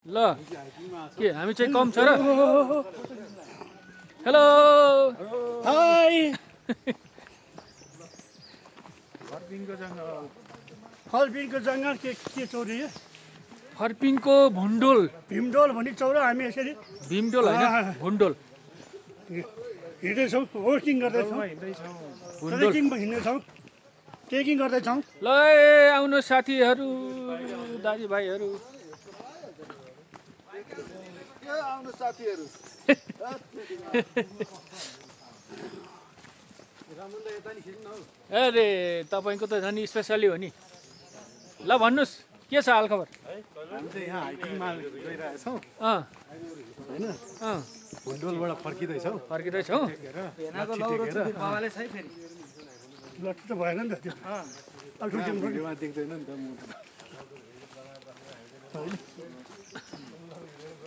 ल के हामी चाहिँ कम छ र हेलो हाय फलबिनको जङ्गल के चौरी फर्पिङको भुन्डोल भीमडोल भन्ने चौरा हामी यसरी भीमडोल होइन भुन्डोल हिँड्दैछौँ वर्किङ गर्दैछौँ भुन्डोल ट्रेकिङमा हिँड्दैछौँ ट्रेकिङ गर्दैछौँ ल आउनु साथीहरू दाजुभाइहरू आउनु साथीहरू अरे तपाईँको त झन् स्पेसली हो नि ल भन्नुहोस् के छ हालखबर हामी चाहिँ यहाँ हाइकिङमा गइरहेछौँ होइन भुन्डोलबाट फर्किँदैछौँ फर्किँदैछौँ लट्ठी त भएन नि त त्यो भिडियोमा देख्दैन नि त म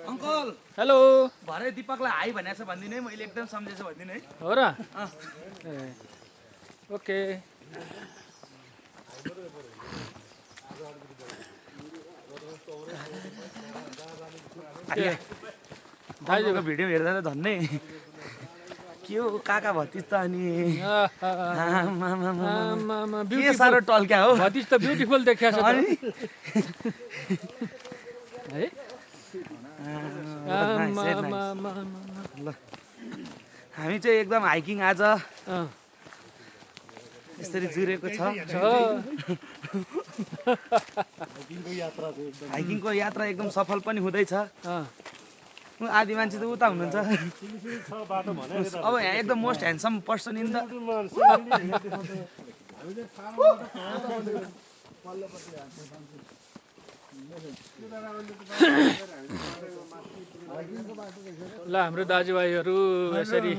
अङ्कल हेलो भरे दिपकलाई हाई भनेको छ भनिदिनु है मैले एकदम सम्झेछु भनिदिनु है हो र ए ओके दाजुको भिडियो हेर्दा त झन्नै के हो काका भतिज त अनि के साह्रो टल्क्या हो भतिज त ब्युटिफुल देखिया छ त अनि है ल हामी चाहिँ एकदम हाइकिङ आज यसरी जुरेको छ हाइकिङको यात्रा एकदम सफल पनि हुँदैछ आधी मान्छे त उता हुनुहुन्छ अब यहाँ एकदम most handsome person in the law हाम्रो दाजुभाइहरू यसरी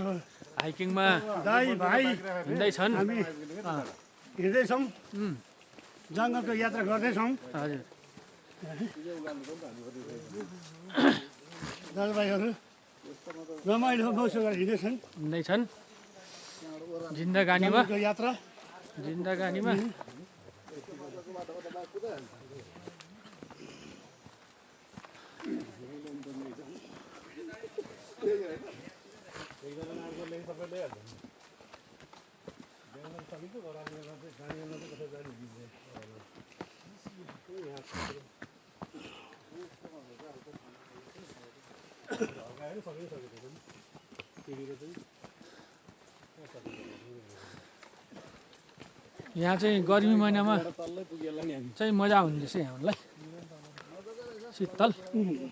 हाइकिङमा दाइ भाइ हिँड्दैछन् हामी हिँड्दैछौँ जङ्गलको यात्रा गर्दैछौँ हजुर दाजुभाइहरू रमाइलो मौसम गरेर हिँड्दैछन् हिँड्दैछन् जिन्दगानीमा जङ्गलको यात्रा जिन्दगानीमा यहाँ चाहिँ गर्मी महिनामा चाहिँ मजा हुने रहेछ यहाँलाई शीतल